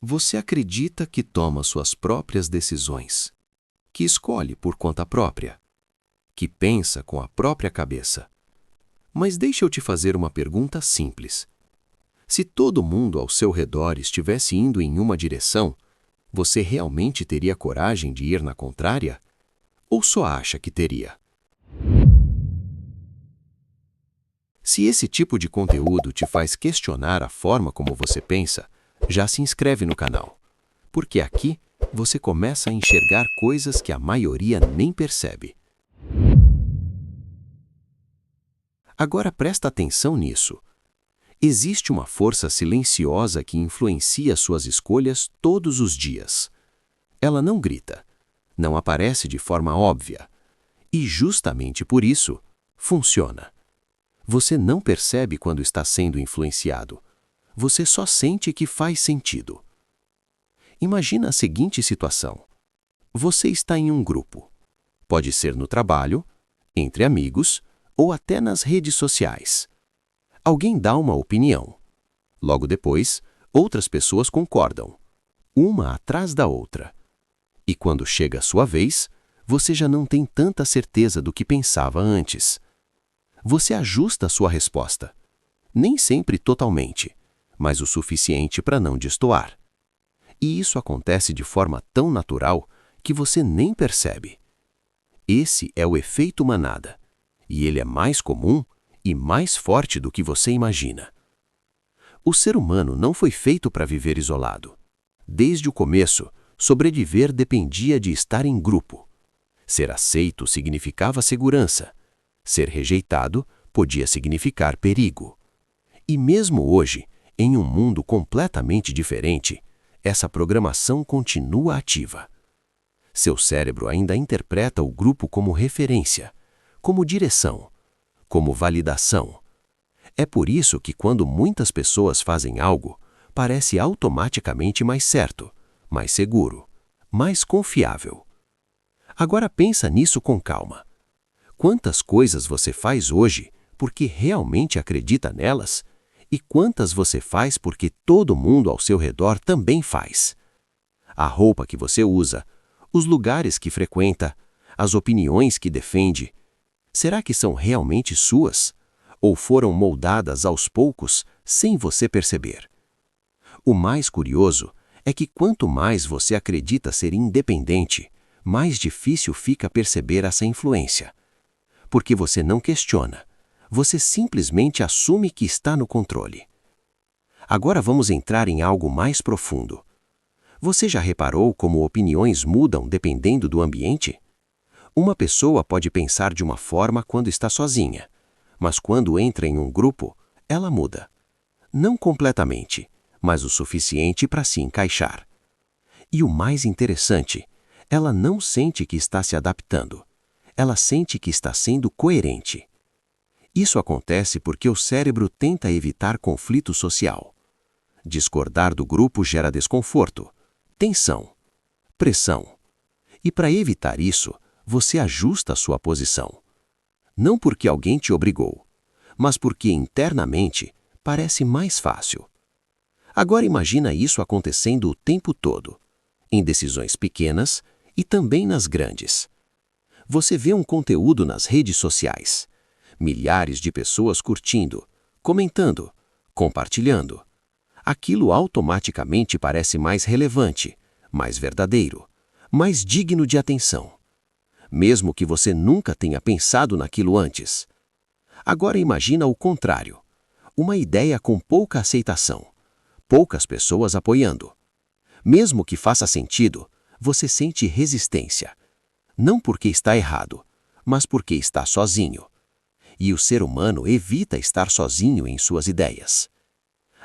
Você acredita que toma suas próprias decisões, que escolhe por conta própria, que pensa com a própria cabeça. Mas deixa eu te fazer uma pergunta simples. Se todo mundo ao seu redor estivesse indo em uma direção, você realmente teria coragem de ir na contrária? Ou só acha que teria? Se esse tipo de conteúdo te faz questionar a forma como você pensa, já se inscreve no canal, porque aqui você começa a enxergar coisas que a maioria nem percebe. Agora presta atenção nisso. Existe uma força silenciosa que influencia suas escolhas todos os dias. Ela não grita, não aparece de forma óbvia, e justamente por isso, funciona. Você não percebe quando está sendo influenciado. Você só sente que faz sentido. Imagina a seguinte situação. Você está em um grupo. Pode ser no trabalho, entre amigos ou até nas redes sociais. Alguém dá uma opinião. Logo depois, outras pessoas concordam, uma atrás da outra. E quando chega a sua vez, você já não tem tanta certeza do que pensava antes. Você ajusta a sua resposta. Nem sempre totalmente, mas o suficiente para não destoar. E isso acontece de forma tão natural que você nem percebe. Esse é o efeito manada, e ele é mais comum e mais forte do que você imagina. O ser humano não foi feito para viver isolado. Desde o começo, sobreviver dependia de estar em grupo. Ser aceito significava segurança. Ser rejeitado podia significar perigo. E mesmo hoje, em um mundo completamente diferente, essa programação continua ativa. Seu cérebro ainda interpreta o grupo como referência, como direção, como validação. É por isso que quando muitas pessoas fazem algo, parece automaticamente mais certo, mais seguro, mais confiável. Agora pensa nisso com calma. Quantas coisas você faz hoje porque realmente acredita nelas e quantas você faz porque todo mundo ao seu redor também faz? A roupa que você usa, os lugares que frequenta, as opiniões que defende, será que são realmente suas? Ou foram moldadas aos poucos sem você perceber? O mais curioso é que quanto mais você acredita ser independente, mais difícil fica perceber essa influência. Porque você não questiona, você simplesmente assume que está no controle. Agora vamos entrar em algo mais profundo. Você já reparou como opiniões mudam dependendo do ambiente? Uma pessoa pode pensar de uma forma quando está sozinha, mas quando entra em um grupo, ela muda. Não completamente, mas o suficiente para se encaixar. E o mais interessante, ela não sente que está se adaptando. Ela sente que está sendo coerente. Isso acontece porque o cérebro tenta evitar conflito social. Discordar do grupo gera desconforto, tensão, pressão. E para evitar isso, você ajusta a sua posição. Não porque alguém te obrigou, mas porque internamente parece mais fácil. Agora imagina isso acontecendo o tempo todo, em decisões pequenas e também nas grandes. Você vê um conteúdo nas redes sociais, milhares de pessoas curtindo, comentando, compartilhando. Aquilo automaticamente parece mais relevante, mais verdadeiro, mais digno de atenção. Mesmo que você nunca tenha pensado naquilo antes. Agora imagina o contrário. Uma ideia com pouca aceitação, poucas pessoas apoiando. Mesmo que faça sentido, você sente resistência. Não porque está errado, mas porque está sozinho. E o ser humano evita estar sozinho em suas ideias.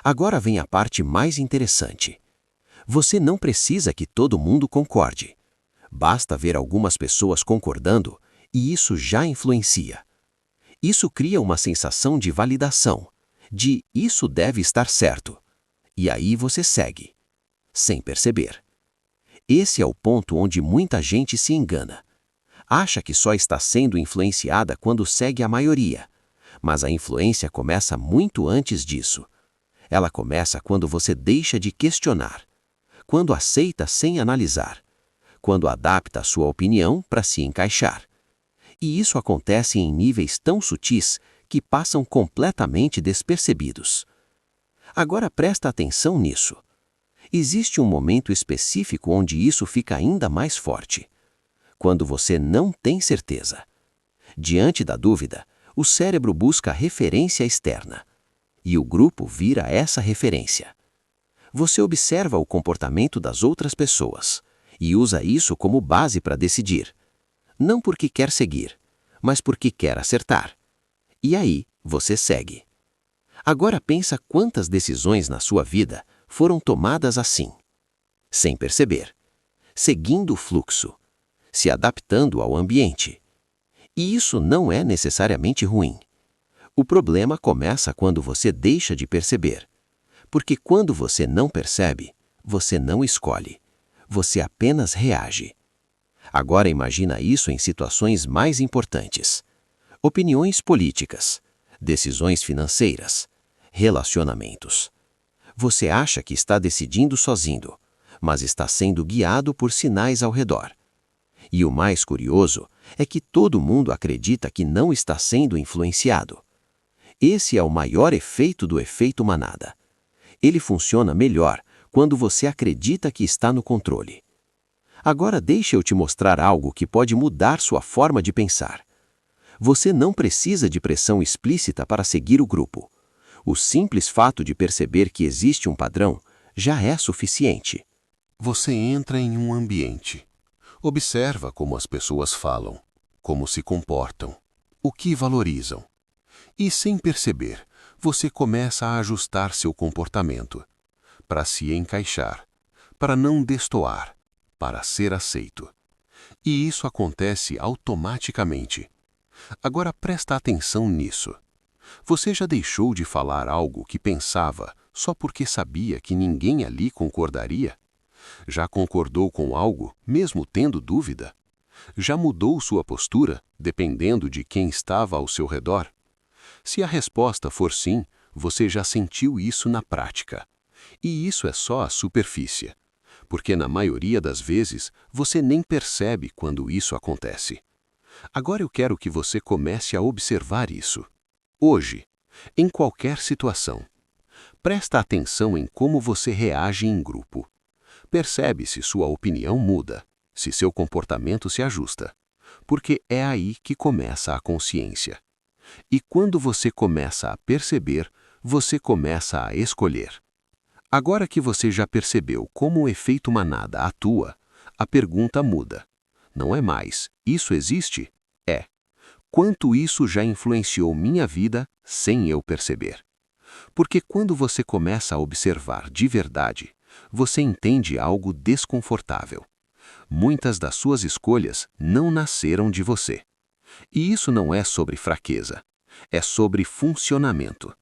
Agora vem a parte mais interessante. Você não precisa que todo mundo concorde. Basta ver algumas pessoas concordando e isso já influencia. Isso cria uma sensação de validação, de isso deve estar certo. E aí você segue, sem perceber. Esse é o ponto onde muita gente se engana. Acha que só está sendo influenciada quando segue a maioria, mas a influência começa muito antes disso. Ela começa quando você deixa de questionar, quando aceita sem analisar, quando adapta a sua opinião para se encaixar. E isso acontece em níveis tão sutis que passam completamente despercebidos. Agora presta atenção nisso. Existe um momento específico onde isso fica ainda mais forte. Quando você não tem certeza. Diante da dúvida, o cérebro busca a referência externa. E o grupo vira essa referência. Você observa o comportamento das outras pessoas e usa isso como base para decidir. Não porque quer seguir, mas porque quer acertar. E aí, você segue. Agora pensa quantas decisões na sua vida foram tomadas assim. Sem perceber. Seguindo o fluxo. Se adaptando ao ambiente. E isso não é necessariamente ruim. O problema começa quando você deixa de perceber. Porque quando você não percebe, você não escolhe. Você apenas reage. Agora imagina isso em situações mais importantes. Opiniões políticas, decisões financeiras, relacionamentos. Você acha que está decidindo sozinho, mas está sendo guiado por sinais ao redor. E o mais curioso é que todo mundo acredita que não está sendo influenciado. Esse é o maior efeito do efeito manada. Ele funciona melhor quando você acredita que está no controle. Agora deixa eu te mostrar algo que pode mudar sua forma de pensar. Você não precisa de pressão explícita para seguir o grupo. O simples fato de perceber que existe um padrão já é suficiente. Você entra em um ambiente. Observa como as pessoas falam, como se comportam, o que valorizam. E, sem perceber, você começa a ajustar seu comportamento para se encaixar, para não destoar, para ser aceito. E isso acontece automaticamente. Agora presta atenção nisso. Você já deixou de falar algo que pensava só porque sabia que ninguém ali concordaria? Já concordou com algo, mesmo tendo dúvida? Já mudou sua postura, dependendo de quem estava ao seu redor? Se a resposta for sim, você já sentiu isso na prática. E isso é só a superfície, porque na maioria das vezes você nem percebe quando isso acontece. Agora eu quero que você comece a observar isso. Hoje, em qualquer situação. Presta atenção em como você reage em grupo. Percebe se sua opinião muda, se seu comportamento se ajusta, porque é aí que começa a consciência. E quando você começa a perceber, você começa a escolher. Agora que você já percebeu como o efeito manada atua, a pergunta muda. Não é mais, isso existe? É. Quanto isso já influenciou minha vida sem eu perceber? Porque quando você começa a observar de verdade, você entende algo desconfortável. Muitas das suas escolhas não nasceram de você. E isso não é sobre fraqueza, é sobre funcionamento.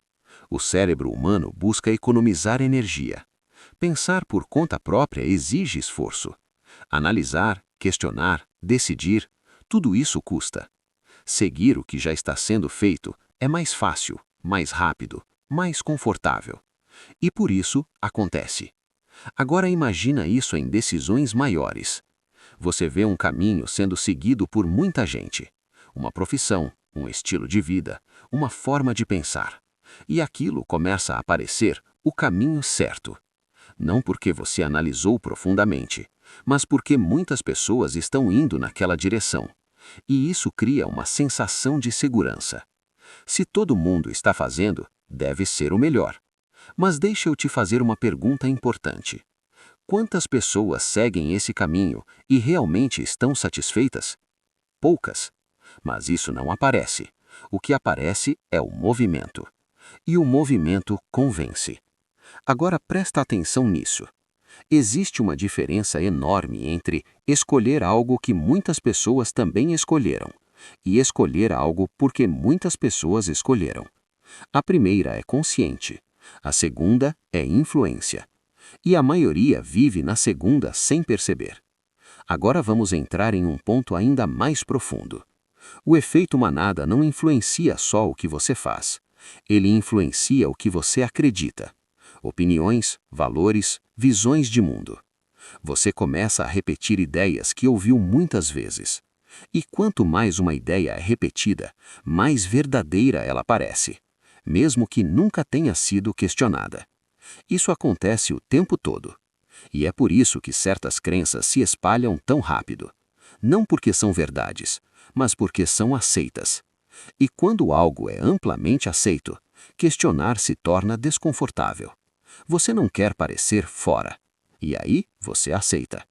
O cérebro humano busca economizar energia. Pensar por conta própria exige esforço. Analisar, questionar, decidir, tudo isso custa. Seguir o que já está sendo feito é mais fácil, mais rápido, mais confortável. E por isso, acontece. Agora imagina isso em decisões maiores. Você vê um caminho sendo seguido por muita gente. Uma profissão, um estilo de vida, uma forma de pensar. E aquilo começa a aparecer o caminho certo. Não porque você analisou profundamente, mas porque muitas pessoas estão indo naquela direção. E isso cria uma sensação de segurança. Se todo mundo está fazendo, deve ser o melhor. Mas deixa eu te fazer uma pergunta importante. Quantas pessoas seguem esse caminho e realmente estão satisfeitas? Poucas. Mas isso não aparece. O que aparece é o movimento. E o movimento convence. Agora presta atenção nisso. Existe uma diferença enorme entre escolher algo que muitas pessoas também escolheram e escolher algo porque muitas pessoas escolheram. A primeira é consciente, a segunda é influência. E a maioria vive na segunda sem perceber. Agora vamos entrar em um ponto ainda mais profundo. O efeito manada não influencia só o que você faz. Ele influencia o que você acredita. Opiniões, valores, visões de mundo. Você começa a repetir ideias que ouviu muitas vezes. E quanto mais uma ideia é repetida, mais verdadeira ela parece, mesmo que nunca tenha sido questionada. Isso acontece o tempo todo. E é por isso que certas crenças se espalham tão rápido. Não porque são verdades, mas porque são aceitas. E quando algo é amplamente aceito, questionar se torna desconfortável. Você não quer parecer fora. E aí você aceita.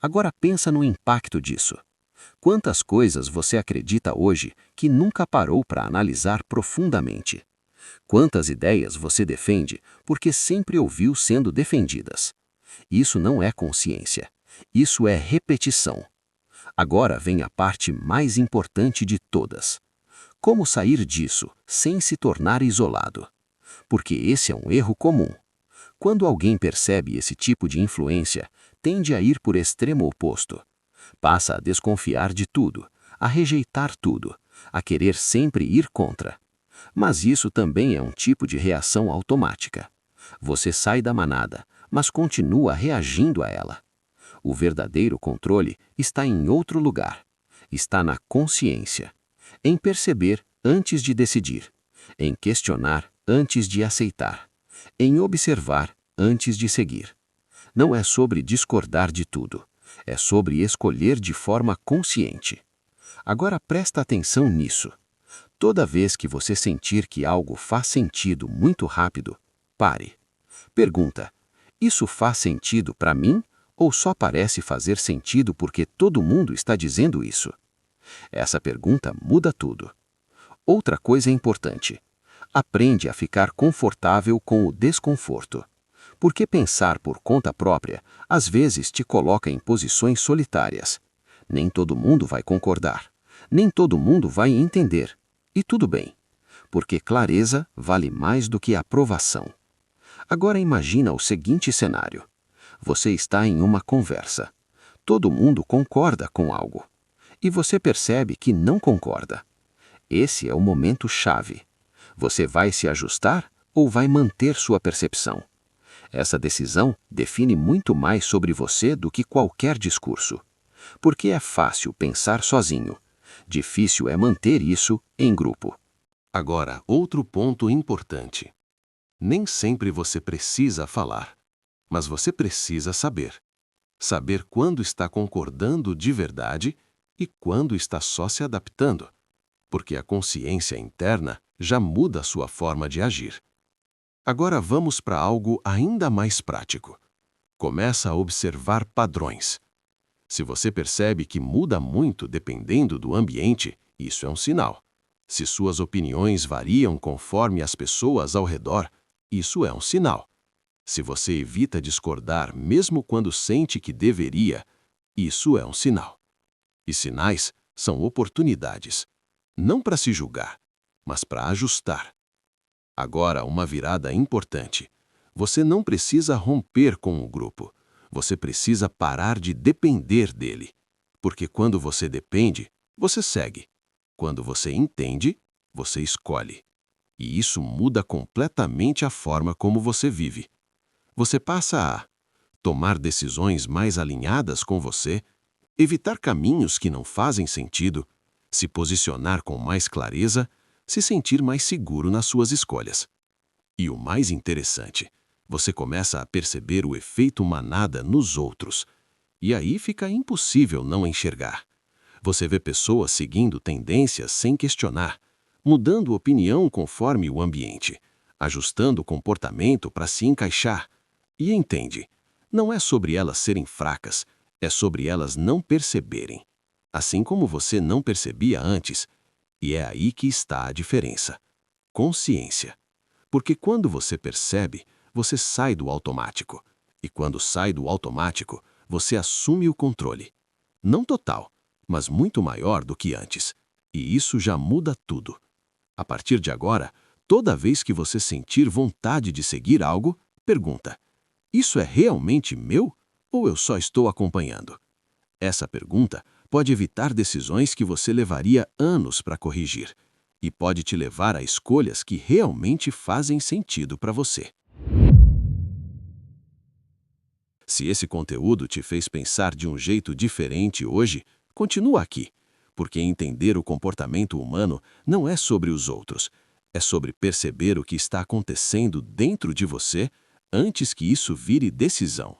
Agora pensa no impacto disso. Quantas coisas você acredita hoje que nunca parou para analisar profundamente? Quantas ideias você defende porque sempre ouviu sendo defendidas? Isso não é consciência. Isso é repetição. Agora vem a parte mais importante de todas. Como sair disso sem se tornar isolado? Porque esse é um erro comum. Quando alguém percebe esse tipo de influência, tende a ir por extremo oposto. Passa a desconfiar de tudo, a rejeitar tudo, a querer sempre ir contra. Mas isso também é um tipo de reação automática. Você sai da manada, mas continua reagindo a ela. O verdadeiro controle está em outro lugar. Está na consciência. Em perceber antes de decidir. Em questionar antes de aceitar. Em observar antes de seguir. Não é sobre discordar de tudo. É sobre escolher de forma consciente. Agora presta atenção nisso. Toda vez que você sentir que algo faz sentido muito rápido, pare. Pergunta: isso faz sentido para mim ou só parece fazer sentido porque todo mundo está dizendo isso? Essa pergunta muda tudo. Outra coisa importante: aprende a ficar confortável com o desconforto. Porque pensar por conta própria, às vezes te coloca em posições solitárias. Nem todo mundo vai concordar. Nem todo mundo vai entender. E tudo bem. Porque clareza vale mais do que aprovação. Agora imagina o seguinte cenário. Você está em uma conversa. Todo mundo concorda com algo. E você percebe que não concorda. Esse é o momento chave. Você vai se ajustar ou vai manter sua percepção? Essa decisão define muito mais sobre você do que qualquer discurso. Porque é fácil pensar sozinho. Difícil é manter isso em grupo. Agora, outro ponto importante. Nem sempre você precisa falar, mas você precisa saber. Saber quando está concordando de verdade e quando está só se adaptando. Porque a consciência interna já muda a sua forma de agir. Agora vamos para algo ainda mais prático. Começa a observar padrões. Se você percebe que muda muito dependendo do ambiente, isso é um sinal. Se suas opiniões variam conforme as pessoas ao redor, isso é um sinal. Se você evita discordar mesmo quando sente que deveria, isso é um sinal. E sinais são oportunidades. Não para se julgar, mas para ajustar. Agora, uma virada importante. Você não precisa romper com o grupo. Você precisa parar de depender dele. Porque quando você depende, você segue. Quando você entende, você escolhe. E isso muda completamente a forma como você vive. Você passa a tomar decisões mais alinhadas com você, evitar caminhos que não fazem sentido, se posicionar com mais clareza, se sentir mais seguro nas suas escolhas. E o mais interessante, você começa a perceber o efeito manada nos outros. E aí fica impossível não enxergar. Você vê pessoas seguindo tendências sem questionar, mudando opinião conforme o ambiente, ajustando o comportamento para se encaixar. E entende, não é sobre elas serem fracas, é sobre elas não perceberem. Assim como você não percebia antes. E é aí que está a diferença. Consciência. Porque quando você percebe, você sai do automático. E quando sai do automático, você assume o controle. Não total, mas muito maior do que antes. E isso já muda tudo. A partir de agora, toda vez que você sentir vontade de seguir algo, pergunta: isso é realmente meu ou eu só estou acompanhando? Essa pergunta pode evitar decisões que você levaria anos para corrigir e pode te levar a escolhas que realmente fazem sentido para você. Se esse conteúdo te fez pensar de um jeito diferente hoje, continua aqui, porque entender o comportamento humano não é sobre os outros, é sobre perceber o que está acontecendo dentro de você antes que isso vire decisão.